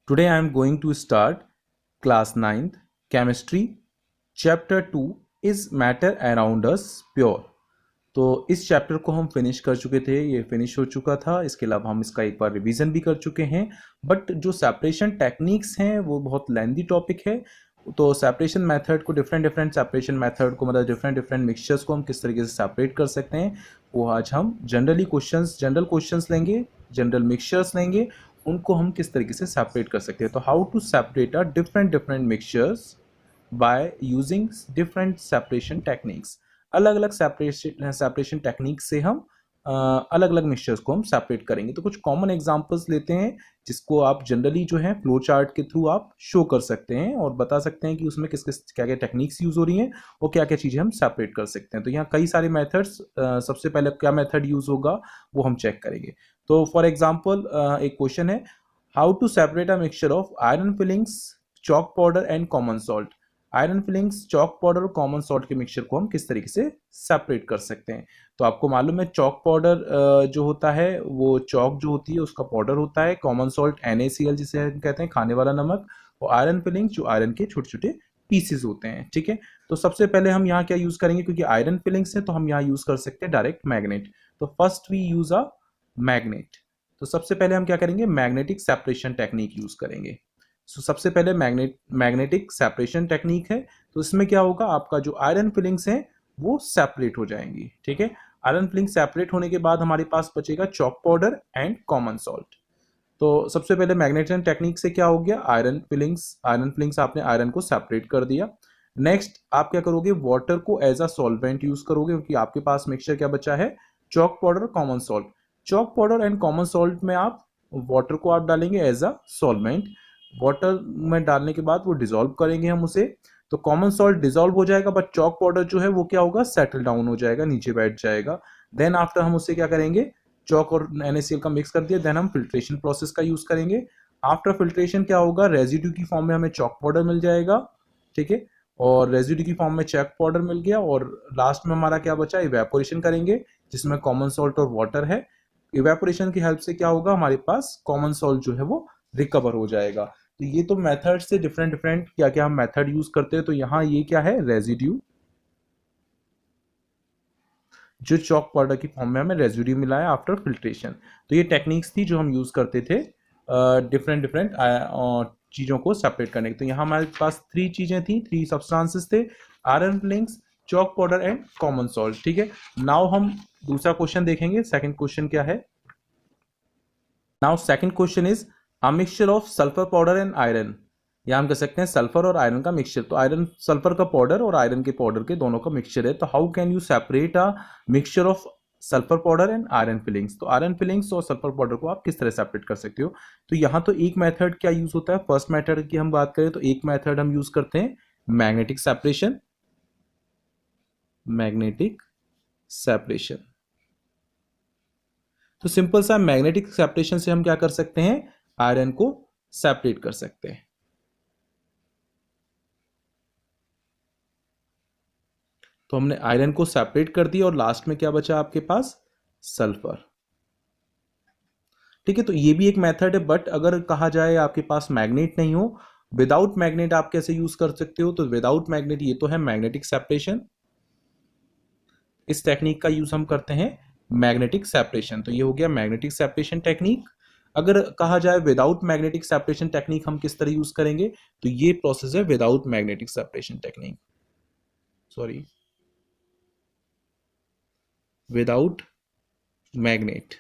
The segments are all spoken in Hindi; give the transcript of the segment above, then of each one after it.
Today I am going to start class 9th chemistry chapter 2 is matter around us pure। तो इस चैप्टर को हम फिनिश कर चुके थे, ये फिनिश हो चुका था। इसके अलावा हम इसका एक बार रिवीजन भी कर चुके हैं। बट जो सेपरेशन टेक्निक्स हैं वो बहुत लेंदी टॉपिक है। तो सेपरेशन मेथड को डिफरेंट सेपरेशन मेथड को मतलब डिफरेंट मिक्सचर्स को हम किस तरीके से सेपरेट कर सकते हैं वो आज हम जनरल क्वेश्चंस लेंगे, जनरल मिक्सचर्स लेंगे, उनको हम किस तरीके से सेपरेट कर सकते हैं। तो how to separate a different mixtures by using different separation techniques. अलग अलग सेपरेशन टेक्निक से हम अलग अलग मिक्सचर्स को हम सेपरेट करेंगे। तो कुछ कॉमन एग्जांपल्स लेते हैं जिसको आप जनरली जो है फ्लो चार्ट के थ्रू आप शो कर सकते हैं और बता सकते हैं कि उसमें किस किस क्या क्या टेक्निक्स यूज हो रही हैं और क्या क्या चीज़ें हम सेपरेट कर सकते हैं। तो यहाँ कई सारे मेथड्स, सबसे पहले क्या मेथड यूज होगा वो हम चेक करेंगे। तो फॉर एग्जाम्पल एक क्वेश्चन है, how to separate a mixture of iron filings, chalk powder and common salt. Iron filings, chalk powder और कॉमन सॉल्ट के मिक्सचर को हम किस तरीके से सेपरेट कर सकते हैं। तो आपको मालूम है चॉक पाउडर जो होता है वो चॉक जो होती है उसका पाउडर होता है, कॉमन सॉल्ट NaCl जिसे हम कहते हैं खाने वाला नमक, और आयरन फिलिंग जो आयरन के छोटे छोटे पीसेस होते हैं। ठीक है, तो सबसे पहले हम यहाँ क्या यूज करेंगे, क्योंकि आयरन फिलिंग्स है तो हम यहाँ यूज कर सकते हैं डायरेक्ट मैग्नेट। तो first we use a magnet. तो सबसे पहले हम क्या करेंगे, मैग्नेटिक सेपरेशन टेक्निक यूज करेंगे। सबसे पहले मैग्नेटिक सेपरेशन टेक्निक है। तो इसमें क्या होगा, आपका जो आयरन फिलिंग्स हैं वो सेपरेट हो जाएंगी। ठीक है, आयरन फिलिंग सेपरेट होने के बाद हमारे पास बचेगा chalk powder and common salt. तो सबसे पहले मैग्नेटिक टेक्निक से क्या हो गया, आयरन फिलिंग्स आपने आयरन को सेपरेट कर दिया। नेक्स्ट आप क्या करोगे, वाटर को एज अ सॉल्वेंट यूज करोगे, क्योंकि आपके पास मिक्सचर क्या बचा है, chalk powder, common salt. Chalk powder and common salt में आप वाटर को आप डालेंगे एज अ सॉल्वेंट। वाटर में डालने के बाद वो डिसॉल्व करेंगे हम उसे। तो कॉमन सॉल्ट डिसॉल्व हो जाएगा, बट चॉक पाउडर जो है वो क्या होगा, सेटल डाउन हो जाएगा, नीचे बैठ जाएगा। देन आफ्टर हम उसे क्या करेंगे, चॉक और NaCl का मिक्स कर दिया, देन हम फिल्ट्रेशन प्रोसेस का यूज करेंगे। आफ्टर फिल्ट्रेशन क्या होगा, रेजिड्यू की फॉर्म में हमें चॉक पाउडर मिल जाएगा। ठीक है, और रेजिड्यू की फॉर्म में चॉक पाउडर मिल गया, और लास्ट में हमारा क्या बचा, इवेपोरेशन करेंगे जिसमें कॉमन सॉल्ट और वाटर है। इवेपोरेशन की हेल्प से क्या होगा, हमारे पास कॉमन सॉल्ट जो है वो रिकवर हो जाएगा। तो ये तो मेथड से डिफरेंट क्या क्या हम मेथड यूज करते हैं। तो यहाँ ये क्या है, रेजिड्यू, जो चॉक पाउडर की फॉर्म में हमें रेजिड्यू मिला है आफ्टर फिल्ट्रेशन। तो ये टेक्निक्स थी जो हम यूज करते थे डिफरेंट चीजों को सेपरेट करने की। तो यहाँ हमारे पास 3 चीजें थी, 3 सब्सटेंसेस थे, iron filings, chalk powder and common salt. ठीक है, नाउ हम दूसरा क्वेश्चन देखेंगे। सेकंड क्वेश्चन क्या है, now second question is a mixture of sulphur powder and iron. या हम कह सकते हैं सल्फर और आयरन का मिक्सचर। तो आयरन, सल्फर का पाउडर और आयरन के पाउडर के दोनों का मिक्सचर है। तो how can you separate a mixture of sulphur powder and iron filings. तो आयरन फिलिंग्स और सल्फर पाउडर को आप किस तरह सेपरेट कर सकते हो। तो यहाँ तो एक मेथड क्या यूज होता है, फर्स्ट मेथड की हम बात करें तो एक मेथड हम यूज करते हैं मैग्नेटिक सेपरेशन। मैग्नेटिक सेपरेशन, तो सिंपल सा मैग्नेटिक सेपरेशन से हम क्या कर सकते हैं, आयरन को सेपरेट कर सकते हैं। तो हमने आयरन को सेपरेट कर दिया और लास्ट में क्या बचा आपके पास, सल्फर। ठीक है, तो ये भी एक मेथड है। बट अगर कहा जाए आपके पास मैग्नेट नहीं हो, विदाउट मैग्नेट आप कैसे यूज कर सकते हो। तो विदाउट मैग्नेट, ये तो है मैग्नेटिक सेपरेशन, इस टेक्निक का यूज हम करते हैं मैग्नेटिक सेपरेशन। तो ये हो गया मैग्नेटिक सेपरेशन टेक्निक। अगर कहा जाए विदाउट मैग्नेटिक सेपरेशन टेक्निक हम किस तरह यूज करेंगे, तो ये प्रोसेस है without magnetic separation technique, sorry, without magnet.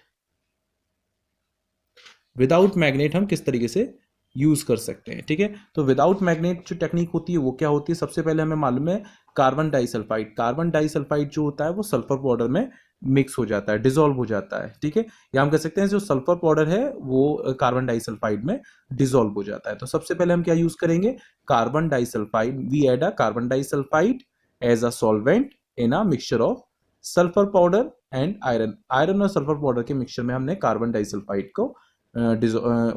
Without magnet हम किस तरीके से यूज कर सकते हैं। ठीक है, तो विदाउट मैग्नेट जो टेक्निक होती है वो क्या होती है, सबसे पहले हमें मालूम है कार्बन डाइसल्फाइड। कार्बन डाइसल्फाइड जो होता है वो सल्फर पाउडर में मिक्स हो जाता है, डिसॉल्व हो जाता है। ठीक है, या हम कह सकते हैं जो सल्फर पाउडर है वो कार्बन डाइसल्फाइड में डिसॉल्व हो जाता है। तो सबसे पहले हम क्या यूज करेंगे, carbon disulphide, we add a carbon disulphide as a solvent in a mixture of sulphur powder and iron. Iron और सल्फर पाउडर के मिक्सचर में हमने कार्बन डाइसल्फाइड को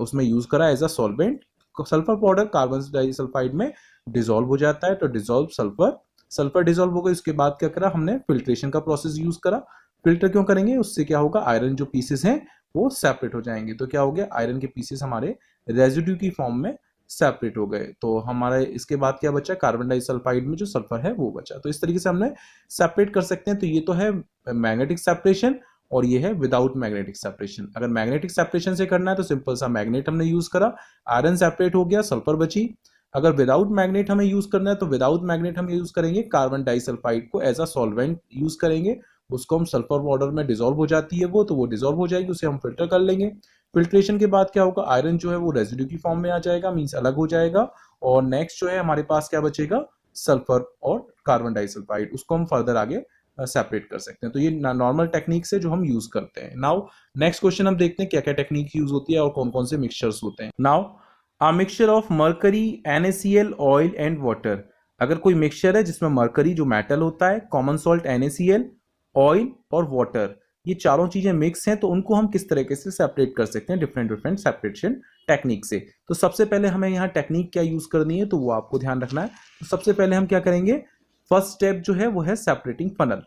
उसमें यूज करा as a solvent. Sulphur powder carbon disulphide में डिसॉल्व हो जाता है, तो डिसॉल्व सल्फर, सल्फर डिसॉल्व हो गई। उसके बाद क्या करा हमने, फिल्ट्रेशन का प्रोसेस यूज करा। फिल्टर क्यों करेंगे, उससे क्या होगा, आयरन जो पीसेस हैं वो सेपरेट हो जाएंगे। तो क्या हो गया, आयरन के पीसेस हमारे रेजिड्यू की फॉर्म में सेपरेट हो गए। तो हमारे इसके बाद क्या बचा, कार्बन डाइसल्फाइड में जो सल्फर है वो बचा। तो इस तरीके से हमने सेपरेट कर सकते हैं। तो ये तो है मैग्नेटिक सेपरेशन और ये है विदाउट मैग्नेटिक सेपरेशन। अगर मैग्नेटिक सेपरेशन से करना है तो सिंपल सा मैग्नेट हमने यूज करा, आयरन सेपरेट हो गया, सल्फर बची। अगर विदाउट मैग्नेट हमें यूज करना है तो विदाउट मैग्नेट हम यूज करेंगे कार्बन डाइसल्फाइड को एज अ सॉल्वेंट यूज करेंगे। उसको हम सल्फर वाटर में डिसॉल्व हो जाती है वो, तो वो डिसॉल्व हो जाएगी, उसे हम फिल्टर कर लेंगे। फिल्ट्रेशन के बाद क्या होगा, आयरन जो है वो रेजिड्यू की फॉर्म में आ जाएगा, मींस अलग हो जाएगा। और नेक्स्ट जो है हमारे पास क्या बचेगा, सल्फर और कार्बन डाइसल्फाइड, उसको हम फर्दर आगे सेपरेट कर सकते हैं। तो ये नॉर्मल टेक्निक से जो हम यूज करते हैं। नाउ नेक्स्ट क्वेश्चन हम देखते हैं क्या क्या टेक्निक यूज होती है और कौन कौन से मिक्सचर्स होते हैं। Now a mixture of mercury, NaCl, oil and water. अगर कोई मिक्सचर है जिसमें मरकरी जो मेटल होता है, कॉमन सॉल्ट NaCl, ऑयल और वाटर, ये चारों चीजें मिक्स हैं, तो उनको हम किस तरीके से सेपरेट कर सकते हैं डिफरेंट डिफरेंट सेपरेशन टेक्निक से। तो सबसे पहले हमें यहाँ टेक्निक क्या यूज करनी है तो वो आपको ध्यान रखना है। तो सबसे पहले हम क्या करेंगे, फर्स्ट स्टेप जो है वो है सेपरेटिंग फनल।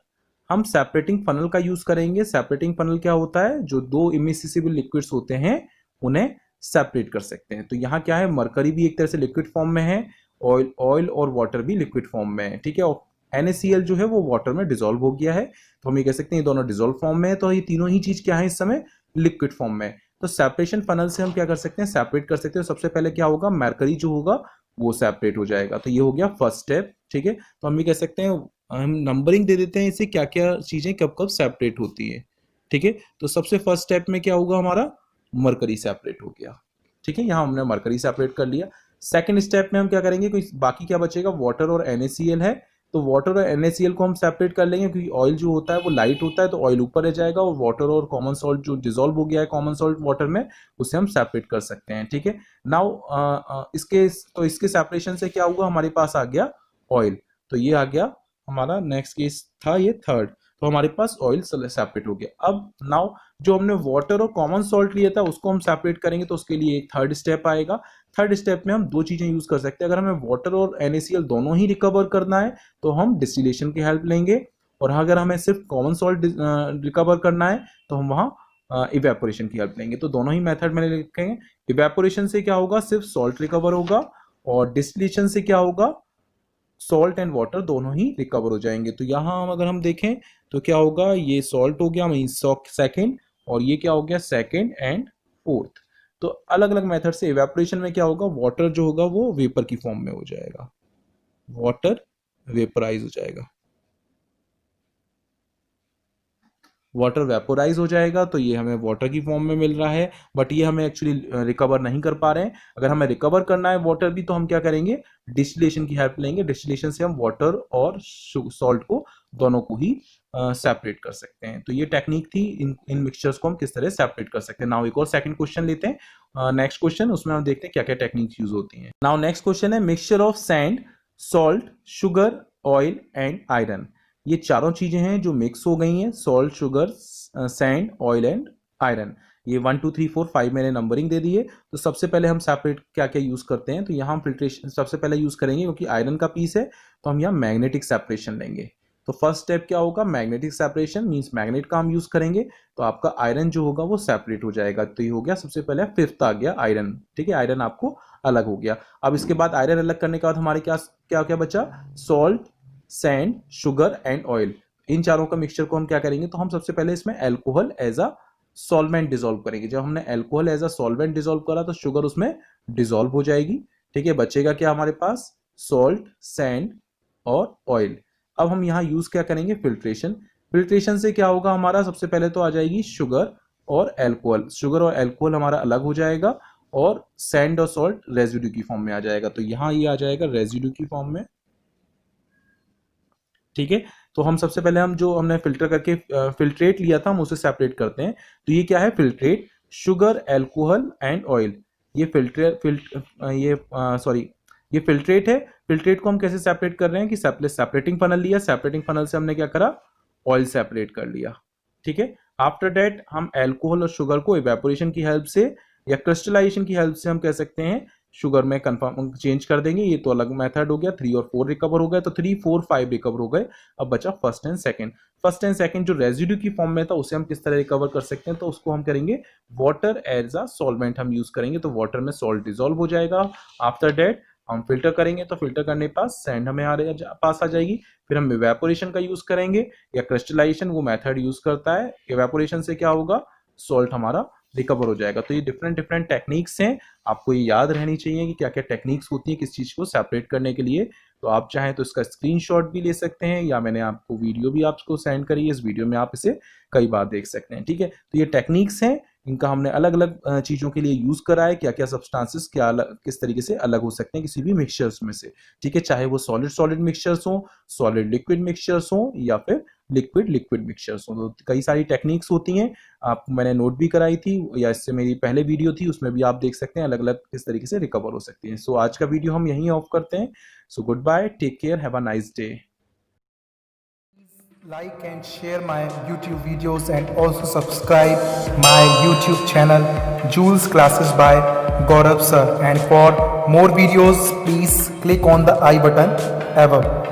हम सेपरेटिंग फनल का यूज करेंगे। सेपरेटिंग फनल क्या होता है, जो दो इमिसिबल लिक्विड्स होते हैं उन्हें सेपरेट कर सकते हैं। तो यहाँ क्या है, मरकरी भी एक तरह से लिक्विड फॉर्म में है, ऑयल और वाटर भी लिक्विड फॉर्म में है, ठीक है। और NaCl जो है वो वाटर में डिसॉल्व हो गया है, तो हम ये कह सकते हैं ये दोनों डिसॉल्व फॉर्म में है। तो ये तीनों ही चीज क्या है इस समय, लिक्विड फॉर्म में। तो सेपरेशन फनल से हम क्या कर सकते हैं, सेपरेट कर सकते हैं। सबसे पहले क्या होगा, मरकरी जो होगा वो सेपरेट हो जाएगा। तो ये हो गया फर्स्ट स्टेप, ठीक है। तो हम ये कह सकते हैं, हम नंबरिंग दे देते हैं इसे, क्या क्या चीजें कब कब सेपरेट होती है, ठीक है। तो सबसे फर्स्ट स्टेप में क्या होगा, हमारा मरकरी सेपरेट हो गया, ठीक है। यहाँ हमने मरकरी सेपरेट कर लिया। सेकंड स्टेप में हम क्या करेंगे, कोई बाकी क्या बचेगा, वाटर और NaCl है। तो वाटर और NaCl को हम सेपरेट कर लेंगे, क्योंकि ऑयल जो होता है वो लाइट होता है, तो ऑयल ऊपर रह जाएगा, और वाटर और कॉमन सॉल्ट जो डिसॉल्व हो गया है कॉमन सॉल्ट वाटर में, उसे हम सेपरेट कर सकते हैं, ठीक है। नाउ इसके सेपरेशन से क्या हुआ, हमारे पास आ गया ऑयल। तो ये आ गया हमारा नेक्स्ट केस था, ये थर्ड। तो हमारे पास ऑयल सेपरेट हो गया। अब नाउ जो हमने वाटर और कॉमन सॉल्ट लिया था उसको हम सेपरेट करेंगे, तो उसके लिए एक थर्ड स्टेप आएगा। थर्ड स्टेप में हम दो चीजें यूज कर सकते हैं। अगर हमें वाटर और NaCl दोनों ही रिकवर करना है तो हम डिस्टिलेशन की हेल्प लेंगे, और अगर हमें सिर्फ कॉमन सॉल्ट रिकवर करना है तो हम वहाँ इवेपोरेशन की हेल्प लेंगे। तो दोनों ही मेथड मैंने लिखे हैं। इवेपोरेशन से क्या होगा, सिर्फ सॉल्ट रिकवर होगा, और डिस्टिलेशन से क्या होगा, सॉल्ट एंड वाटर दोनों ही रिकवर हो जाएंगे। तो यहाँ अगर हम देखें तो क्या होगा, ये सॉल्ट हो गया मींस सेकेंड, और ये क्या हो गया, सेकेंड एंड फोर्थ। तो अलग अलग मेथड से इवेपोरेशन में क्या होगा, वाटर जो होगा वो वेपर की फॉर्म में हो जाएगा, वाटर वेपराइज हो जाएगा, वाटर वेपोराइज हो जाएगा। तो ये हमें वाटर की फॉर्म में मिल रहा है, बट ये हमें एक्चुअली रिकवर नहीं कर पा रहे हैं। अगर हमें रिकवर करना है वाटर भी, तो हम क्या करेंगे, डिस्टिलेशन की हेल्प लेंगे। डिस्टिलेशन से हम वाटर और सॉल्ट को दोनों को ही सेपरेट कर सकते हैं। तो ये टेक्निक थी, इन मिक्सचर्स को हम किस तरह सेपरेट कर सकते हैं। नाउ एक और सेकंड क्वेश्चन लेते हैं, नेक्स्ट क्वेश्चन, उसमें हम देखते हैं क्या क्या टेक्निक्स यूज होती हैं। नाउ नेक्स्ट क्वेश्चन है, mixture of sand, salt, sugar, oil and iron. ये चारों चीजें हैं जो मिक्स हो गई हैं, salt, sugar, sand, oil and iron. ये 1 2 3 4 5 मैंने नंबरिंग दे दी है। तो सबसे पहले हम सेपरेट क्या क्या यूज करते हैं, तो यहाँ हम फिल्ट्रेशन सबसे पहले यूज करेंगे, क्योंकि आयरन का पीस है तो हम यहाँ मैग्नेटिक सेपरेशन लेंगे। तो फर्स्ट स्टेप क्या होगा, मैग्नेटिक सेपरेशन, मींस मैग्नेट का हम यूज करेंगे, तो आपका आयरन जो होगा वो सेपरेट हो जाएगा। तो ये हो गया सबसे पहले, फिफ्थ आ गया आयरन, ठीक है। आयरन आपको अलग हो गया। अब इसके बाद आयरन अलग करने के बाद हमारे क्या क्या क्या बचा, salt, sand, sugar and oil. इन चारों का मिक्सचर को हम क्या करेंगे, तो हम सबसे पहले इसमें alcohol as a solvent dissolve करेंगे। जब हमने alcohol as a solvent dissolve करा तो शुगर उसमें डिसॉल्व हो जाएगी, ठीक है। बचेगा क्या हमारे पास, सॉल्ट, सैंड और ऑयल। अब हम यहाँ यूज क्या करेंगे, फिल्ट्रेशन। फिल्ट्रेशन से क्या होगा हमारा, सबसे पहले तो आ जाएगी शुगर और अल्कोहल। शुगर और अल्कोहल हमारा अलग हो जाएगा, और सैंड और सॉल्ट रेजिड्यू की फॉर्म में आ जाएगा। तो यहाँ ये आ जाएगा रेजिड्यू की फॉर्म में, ठीक है। तो हम सबसे पहले हम जो हमने फिल्टर करके फिल्ट्रेट लिया था हम उसे सेपरेट करते हैं। तो ये क्या है, filtrate, sugar, alcohol and oil. ये ये फिल्ट्रेट है। फिल्ट्रेट को हम कैसे सेपरेट कर रहे हैं कि सेपरेटिंग फनल लिया, सेपरेटिंग फनल से हमने क्या करा, ऑयल सेपरेट कर लिया, ठीक है। आफ्टर दैट हम अल्कोहल और शुगर को इवेपोरेशन की हेल्प से या क्रिस्टलाइजेशन की हेल्प से हम कह सकते हैं शुगर में कन्फर्म चेंज कर देंगे, ये तो अलग मेथड हो गया। 3 और 4 रिकवर हो गए, तो 3, 4, 5 रिकवर हो गए। अब बचा first and second. First and second जो रेजिड्यू की फॉर्म में था उसे हम किस तरह रिकवर कर सकते हैं, तो उसको हम करेंगे वाटर एज अ सॉल्वेंट हम यूज करेंगे, तो वाटर में सॉल्ट डिजोल्व हो जाएगा। आफ्टर दैट हम फिल्टर करेंगे, तो फिल्टर करने के पास सैंड हमें पास आ जाएगी। फिर हम इवेपोरेशन का यूज करेंगे या क्रिस्टलाइजेशन, वो मेथड यूज करता है। इवेपोरेशन से क्या होगा, सॉल्ट हमारा रिकवर हो जाएगा। तो ये डिफरेंट डिफरेंट टेक्निक्स हैं, आपको ये याद रहनी चाहिए कि क्या क्या टेक्निक्स होती हैं किस चीज़ को सेपरेट करने के लिए। तो आप चाहें तो इसका स्क्रीनशॉट भी ले सकते हैं, या मैंने आपको वीडियो भी आपको सेंड करी है, इस वीडियो में आप इसे कई बार देख सकते हैं। ठीक है, तो ये टेक्निक्स हैं, इनका हमने अलग अलग चीज़ों के लिए यूज़ करा है, क्या क्या सब्सटेंसेस क्या किस तरीके से अलग हो सकते हैं किसी भी मिक्सचर्स में से। ठीक है, चाहे वो सॉलिड सॉलिड मिक्सचर्स हो, सॉलिड लिक्विड मिक्सचर्स हो, या फिर लिक्विड लिक्विड मिक्सचर्स हो। तो कई सारी टेक्निक्स होती हैं, आपको मैंने नोट भी कराई थी, या इससे मेरी पहले वीडियो थी उसमें भी आप देख सकते हैं अलग अलग किस तरीके से रिकवर हो सकती है। सो आज का वीडियो हम यहीं ऑफ करते हैं। So goodbye, take care, have a nice day. Like and share my YouTube videos and also subscribe my YouTube channel Jules Classes by Gaurav Sir, and for more videos please click on the I button above.